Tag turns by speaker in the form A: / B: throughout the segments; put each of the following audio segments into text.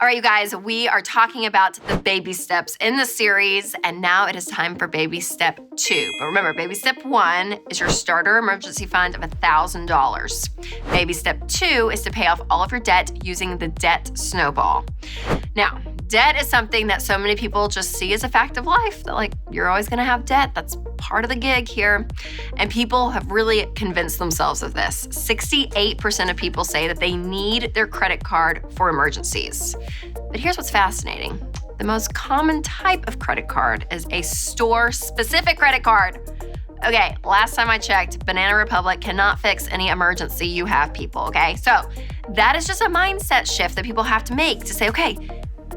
A: All right, you guys, we are talking about the baby steps in the series, and now it is time for baby step 2. But remember, baby step 1 is your starter emergency fund of $1,000. Baby step 2 is to pay off all of your debt using the debt snowball. Now, debt is something that so many people just see as a fact of life, that like, you're always gonna have debt. That's part of the gig here. And people have really convinced themselves of this. 68% of people say that they need their credit card for emergencies. But here's what's fascinating. The most common type of credit card is a store-specific credit card. Okay, last time I checked, Banana Republic cannot fix any emergency you have, people, okay? So that is just a mindset shift that people have to make to say, okay,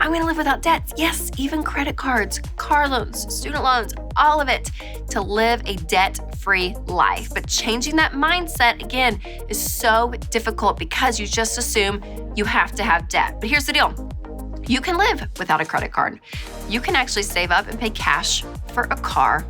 A: I'm gonna live without debts. Yes, even credit cards, car loans, student loans, all of it, to live a debt-free life. But changing that mindset, again, is so difficult because you just assume you have to have debt. But here's the deal. You can live without a credit card. You can actually save up and pay cash for a car.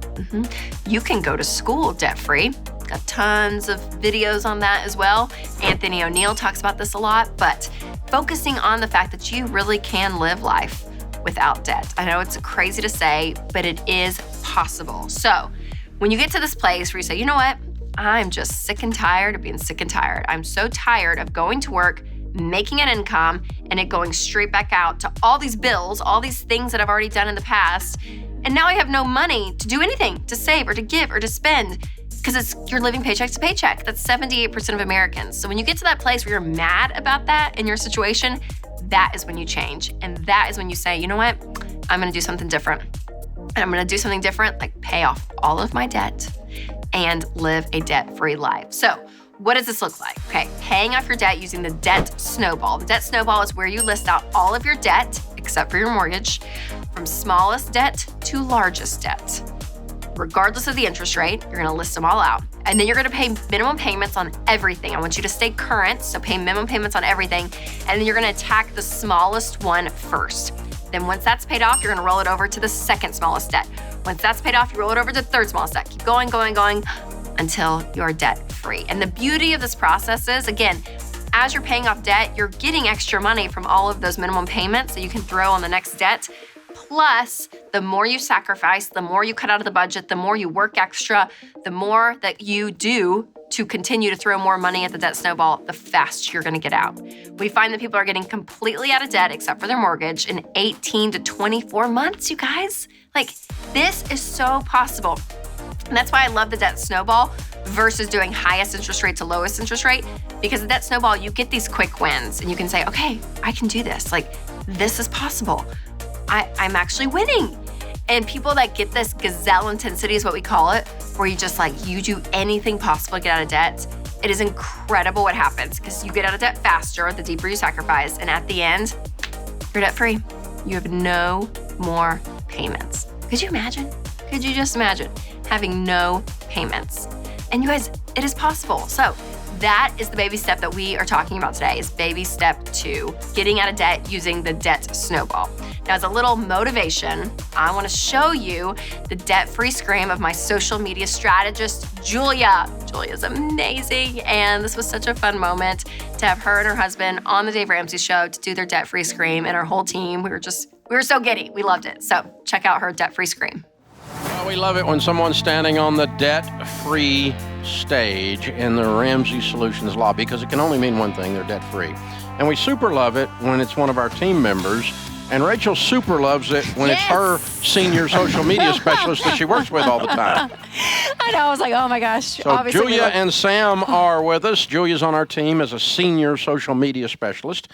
A: You can go to school debt-free. Got tons of videos on that as well. Anthony O'Neill talks about this a lot, but focusing on the fact that you really can live life without debt. I know it's crazy to say, but it is possible. So when you get to this place where you say, you know what? I'm just sick and tired of being sick and tired. I'm so tired of going to work, making an income, and it going straight back out to all these bills, all these things that I've already done in the past. And now I have no money to do anything, to save or to give or to spend, because you're living paycheck to paycheck. That's 78% of Americans. So when you get to that place where you're mad about that in your situation, that is when you change. And that is when you say, you know what? I'm gonna do something different. And I'm gonna do something different, like pay off all of my debt and live a debt-free life. So what does this look like? Okay, paying off your debt using the debt snowball. The debt snowball is where you list out all of your debt, except for your mortgage, from smallest debt to largest debt. Regardless of the interest rate, you're gonna list them all out. And then you're gonna pay minimum payments on everything. I want you to stay current, so pay minimum payments on everything. And then you're gonna attack the smallest one first. Then once that's paid off, you're gonna roll it over to the second smallest debt. Once that's paid off, you roll it over to the third smallest debt. Keep going, until you're debt-free. And the beauty of this process is, again, as you're paying off debt, you're getting extra money from all of those minimum payments that you can throw on the next debt. Plus, the more you sacrifice, the more you cut out of the budget, the more you work extra, the more that you do to continue to throw more money at the debt snowball, the faster you're gonna get out. We find that people are getting completely out of debt, except for their mortgage, in 18 to 24 months, you guys. Like, this is so possible. And that's why I love the debt snowball versus doing highest interest rate to lowest interest rate, because the debt snowball, you get these quick wins and you can say, okay, I can do this. Like, this is possible. I'm actually winning. And people that get this gazelle intensity is what we call it, where you just like, you do anything possible to get out of debt. It is incredible what happens because you get out of debt faster the deeper you sacrifice. And at the end, you're debt free. You have no more payments. Could you imagine? Could you just imagine having no payments? And you guys, it is possible. So that is the baby step that we are talking about today, is baby step 2, getting out of debt using the debt snowball. Now, as a little motivation, I want to show you the debt-free scream of my social media strategist, Julia. Julia's amazing, and this was such a fun moment to have her and her husband on the Dave Ramsey Show to do their debt-free scream, and our whole team, we were so giddy. We loved it. So check out her debt-free scream.
B: Well, we love it when someone's standing on the debt-free stage in the Ramsey Solutions lobby, because it can only mean one thing: they're debt-free. And we super love it when it's one of our team members. And Rachel super loves it when it's her senior social media specialist that she works with all the time.
C: I know. I was like, oh my gosh.
B: So obviously Julia and Sam are with us. Julia's on our team as a senior social media specialist,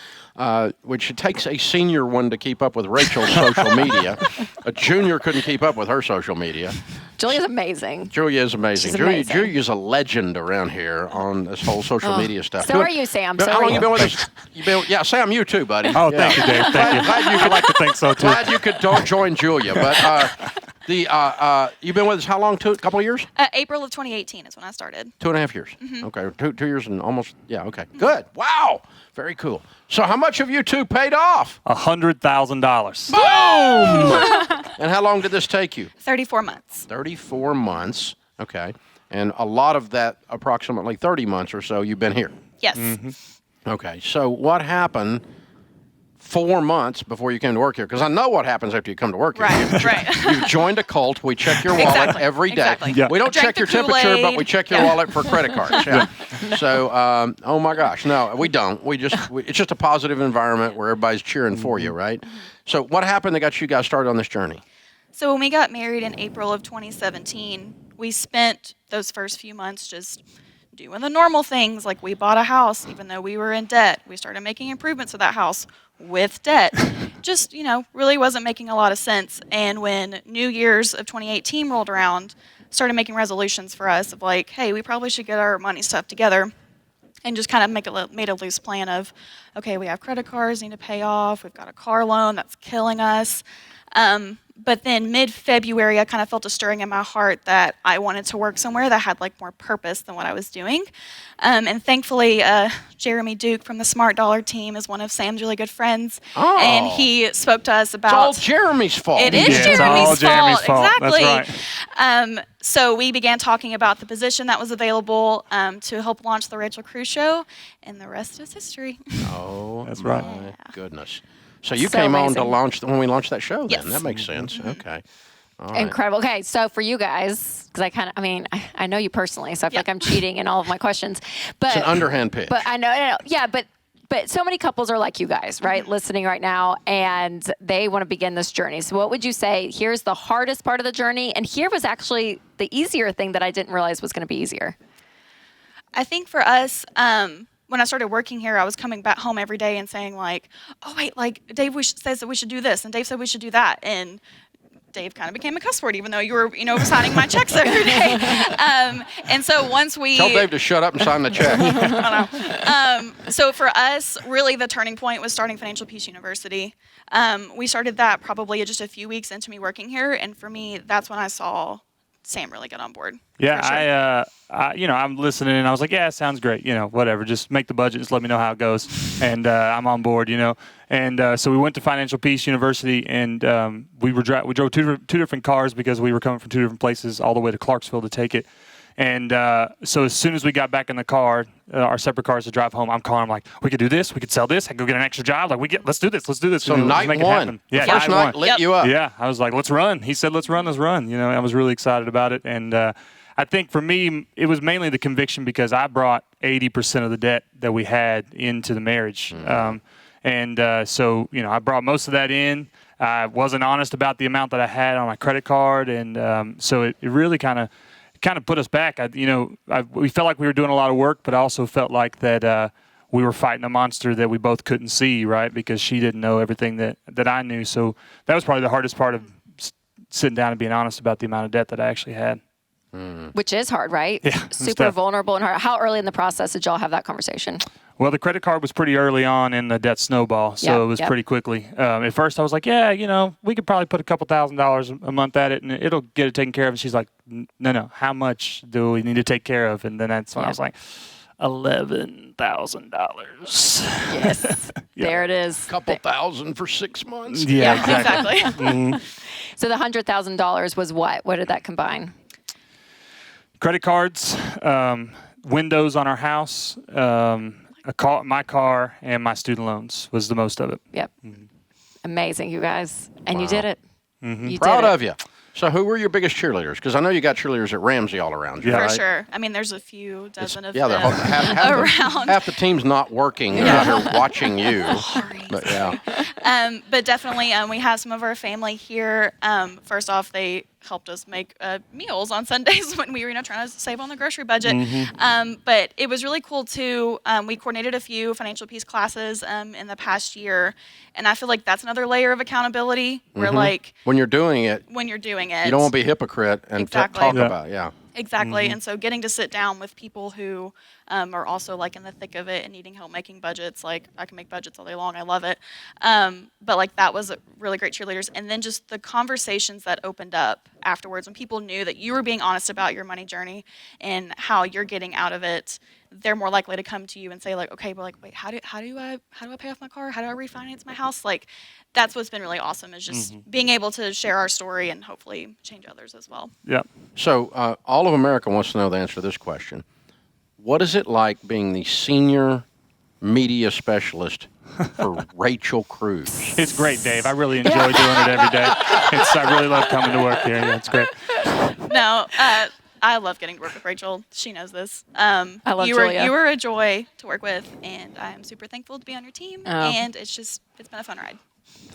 B: which it takes a senior one to keep up with Rachel's social media. A junior couldn't keep up with her social media.
C: Julia's amazing.
B: Julia is amazing.
C: She's amazing.
B: Julia's a legend around here on this whole social media stuff.
C: So are you, Sam.
B: How long you been with us? Yeah, Sam, you too, buddy.
D: Oh, thank you, Dave. Thank you. I'd like to think so, too.
B: Glad you could join Julia. But you've been with us how long? A couple of years?
E: April of 2018 is when I started.
B: 2.5 years. Mm-hmm. Okay, 2 years and almost, yeah, okay. Good. Wow. Very cool. So how much have you two paid off?
D: $100,000.
B: Boom! And how long did this take you?
E: 34 months.
B: 34 months. Okay. And a lot of that, approximately 30 months or so, you've been here.
E: Yes.
B: Mm-hmm. Okay. So what happened 4 months before you came to work here, because I know what happens after you come to work here.
E: Right, right.
B: You've joined a cult. We check your wallet
E: Exactly,
B: every day.
E: exactly.
D: Yeah.
B: We don't
E: Drank
B: check
E: the
B: your temperature, but
E: Kool-Aid.
B: we check your wallet for credit cards. Yeah. So, oh my gosh, no, we don't. It's just a positive environment where everybody's cheering for you, right? So, what happened that got you guys started on this journey?
E: So when we got married in April of 2017, we spent those first few months just doing the normal things. Like we bought a house, even though we were in debt. We started making improvements to that house with debt. Just, really wasn't making a lot of sense. And when New Year's of 2018 rolled around, started making resolutions for us of like, hey, we probably should get our money stuff together. And just kind of made a loose plan of, okay, we have credit cards need to pay off. We've got a car loan that's killing us. But then mid-February, I kind of felt a stirring in my heart that I wanted to work somewhere that had like more purpose than what I was doing. And thankfully, Jeremy Duke from the Smart Dollar team is one of Sam's really good friends.
B: Oh.
E: And he spoke to us about...
B: It's all Jeremy's fault.
E: It is
D: Yeah, it's
E: Jeremy's
D: all Jeremy's fault.
E: Exactly.
D: That's right.
E: So we began talking about the position that was available to help launch the Rachel Cruze show, and the rest is history.
B: Oh,
D: That's right.
B: my goodness. So you
C: So
B: came on to
C: amazing.
B: launch when we launched that show then.
E: Yes.
B: That makes sense. Okay. All right.
C: Incredible. Okay, so for you guys, because I know you personally, so I feel like I'm cheating in all of my questions. But
B: It's an underhand pitch.
C: But I know, yeah, but so many couples are like you guys, right? Listening right now, and they want to begin this journey. So what would you say? Here's the hardest part of the journey, and here was actually the easier thing that I didn't realize was going to be easier.
E: I think for us, when I started working here, I was coming back home every day and saying like, oh wait, like Dave says that we should do this, and Dave said we should do that, and Dave kind of became a cuss word, even though you were, signing my checks every day. And so once we...
B: Tell Dave to shut up and sign the check.
E: I know. So for us, really the turning point was starting Financial Peace University. We started that probably just a few weeks into me working here, and for me, that's when I saw Sam really get on board.
D: Yeah,
E: for sure.
D: I'm listening, and I was like, yeah, it sounds great. Whatever. Just make the budget. Just let me know how it goes, and I'm on board. And so we went to Financial Peace University, and we drove two different cars because we were coming from two different places all the way to Clarksville to take it. And so as soon as we got back in the car, our separate cars to drive home, I'm calling him like, we could do this, we could sell this, I could go get an extra job. Like let's do this.
B: So
D: let's
B: night
D: make it
B: one,
D: happen. Yeah,
B: the first night
D: one.
B: lit you up.
D: Yeah, I was like, let's run. He said, let's run. I was really excited about it. And I think for me, it was mainly the conviction because I brought 80% of the debt that we had into the marriage. So I brought most of that in. I wasn't honest about the amount that I had on my credit card. And so it really kind of put us back. We felt like we were doing a lot of work, but I also felt like that we were fighting a monster that we both couldn't see, right? Because she didn't know everything that I knew. So that was probably the hardest part of sitting down and being honest about the amount of debt that I actually had.
C: Which is hard, right?
D: Yeah,
C: Super
D: tough.
C: vulnerable and hard. How early in the process did y'all have that conversation?
D: Well, the credit card was pretty early on in the debt snowball, so
C: Yep,
D: it was
C: yep.
D: pretty quickly. At first, I was like, yeah, we could probably put a couple $1,000s a month at it, and it'll get it taken care of. And she's like, no, how much do we need to take care of? And then that's when I was like, $11,000.
C: Yes. There it is.
B: Couple thousand for 6 months.
D: Yeah,
E: exactly.
C: So the $100,000 was what? What did that combine?
D: Credit cards, windows on our house, my car, and my student loans was the most of it.
C: Yep. Amazing, you guys. And you did it. You
B: Proud
C: did it.
B: of you. So who were your biggest cheerleaders? Because I know you got cheerleaders at Ramsey all around you,
D: Yeah.
E: For
B: right?
E: sure. I mean, there's a few dozen of
B: Yeah,
E: them
B: half
E: around.
B: half the team's not working. They're out here watching you. But yeah.
E: But definitely, we have some of our family here. First off, they helped us make meals on Sundays when we were trying to save on the grocery budget. But it was really cool too. We coordinated a few financial peace classes in the past year, and I feel like that's another layer of accountability. Where like
B: When you're doing it,
E: when you're doing it,
B: you don't want to be a hypocrite and
E: Exactly.
B: talk
D: Yeah.
B: about it. Yeah.
E: Exactly. And so getting to sit down with people who are also like in the thick of it and needing help making budgets. Like I can make budgets all day long. I love it. But like that was really great cheerleaders. And then just the conversations that opened up afterwards when people knew that you were being honest about your money journey and how you're getting out of it, they're more likely to come to you and say like, okay, but like, wait, how do I pay off my car? How do I refinance my house? Like that's what's been really awesome is just being able to share our story and hopefully change others as well.
D: Yeah.
B: So all of America wants to know the answer to this question. What is it like being the senior media specialist for Rachel Cruze.
D: It's great, Dave. I really enjoy doing it every day. I really love coming to work here. Yeah, it's great.
E: No, I love getting to work with Rachel. She knows this.
C: I love Julia.
E: You were a joy to work with, and I am super thankful to be on your team.
C: Oh.
E: And it's been a fun ride.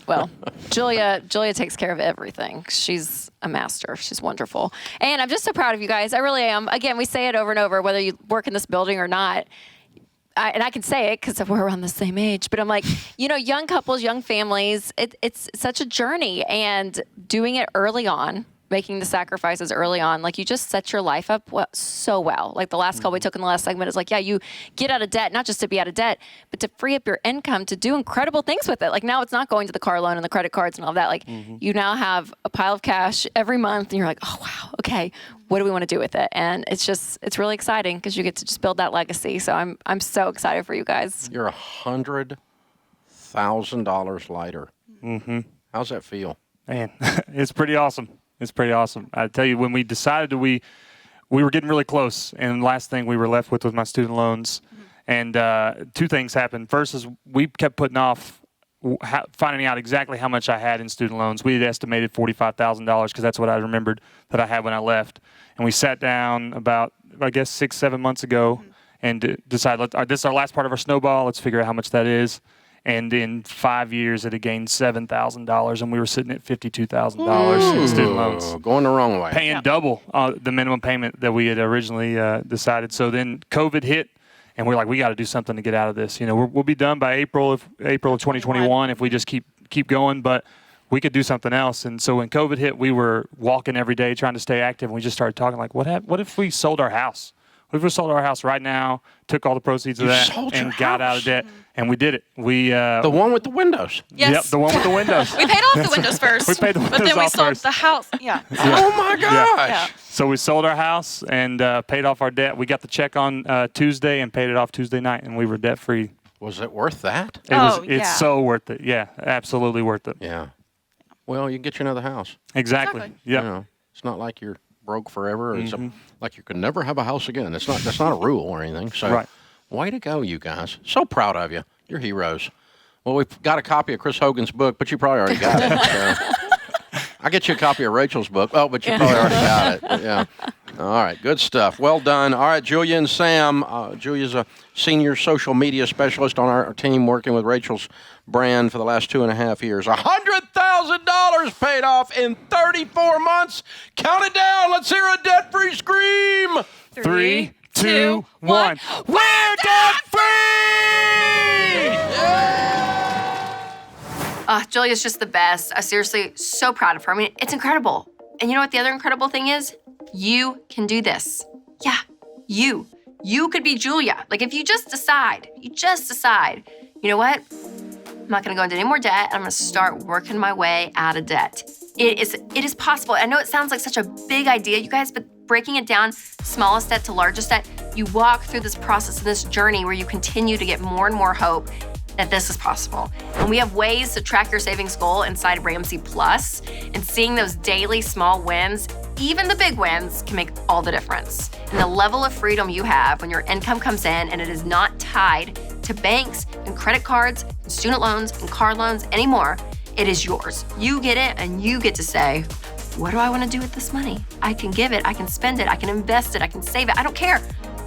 C: Well, Julia takes care of everything. She's a master. She's wonderful. And I'm just so proud of you guys. I really am. Again, we say it over and over, whether you work in this building or not. And I can say it because we're around the same age, but I'm like, young couples, young families, it's such a journey, and doing it early on, making the sacrifices early on, like you just set your life up so well. Like the last call we took in the last segment is like, yeah, you get out of debt, not just to be out of debt, but to free up your income to do incredible things with it. Like now it's not going to the car loan and the credit cards and all that. Like you now have a pile of cash every month and you're like, oh, wow, okay, what do we want to do with it? And it's really exciting because you get to just build that legacy. So I'm so excited for you guys.
B: You're $100,000 lighter.
D: Mm-hmm.
B: How's that feel?
D: Man, it's pretty awesome. It's pretty awesome. I tell you, when we decided we were getting really close, and the last thing we were left with was my student loans. And two things happened. First is we kept putting off finding out exactly how much I had in student loans. We had estimated $45,000 because that's what I remembered that I had when I left. And we sat down about, 6-7 months ago and decided, this is our last part of our snowball. Let's figure out how much that is. And in 5 years, it had gained $7,000, and we were sitting at $52,000 in student loans.
B: Going the wrong way.
D: Paying double the minimum payment that we had originally decided. So then COVID hit, and we're like, we got to do something to get out of this. We'll be done by April of 2021 if we just keep going, but we could do something else. And so when COVID hit, we were walking every day trying to stay active, and we just started talking like, what if we sold our house? What if we sold our house right now, took all the proceeds of that, and got out of debt? And we did it. We
B: the one with the windows.
E: Yes.
D: Yep, the one with the windows.
E: We paid off the windows first.
D: We paid the windows
E: but then we
D: off
E: sold
D: first.
E: the house. Yeah.
B: Oh my gosh!
E: Yeah.
D: So we sold our house and paid off our debt. We got the check on Tuesday and paid it off Tuesday night, and we were debt free.
B: Was it worth that?
D: It's so worth it. Yeah, absolutely worth it.
B: Yeah. Well, you can get you another house.
D: Exactly. Yeah.
B: It's not like you're broke forever. It's like you could never have a house again. That's not a rule or anything. So,
D: right.
B: Way to go, you guys. So proud of you. You're heroes. Well, we've got a copy of Chris Hogan's book, but you probably already got it. So. I'll get you a copy of Rachel's book. Oh, but you probably already got it. Yeah. All right. Good stuff. Well done. All right, Julia and Sam. Julia's a senior social media specialist on our team working with Rachel's brand for the last 2.5 years. $100,000 paid off in 34 months. Count it down. Let's hear a debt-free scream.
D: 3, 2, 1. We're debt-free!
A: Julia's just the best. I'm seriously so proud of her. I mean, it's incredible. And you know what the other incredible thing is? You can do this. Yeah, you. You could be Julia. Like if you just decide, you know what? I'm not gonna go into any more debt. I'm gonna start working my way out of debt. It is possible. I know it sounds like such a big idea, you guys, but breaking it down, smallest debt to largest debt, you walk through this process and this journey where you continue to get more and more hope that this is possible. And we have ways to track your savings goal inside Ramsey Plus, and seeing those daily small wins, even the big wins, can make all the difference. And the level of freedom you have when your income comes in and it is not tied to banks and credit cards and student loans and car loans anymore, it is yours. You get it and you get to say, what do I want to do with this money? I can give it, I can spend it, I can invest it, I can save it, I don't care.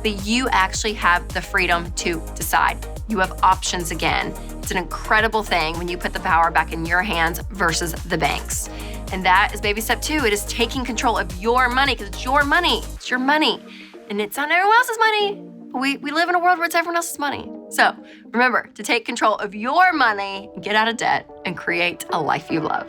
A: But you actually have the freedom to decide. You have options again. It's an incredible thing when you put the power back in your hands versus the banks. And that is baby step 2. It is taking control of your money because it's your money. It's your money. And it's not everyone else's money. But we live in a world where it's everyone else's money. So remember to take control of your money, get out of debt, and create a life you love.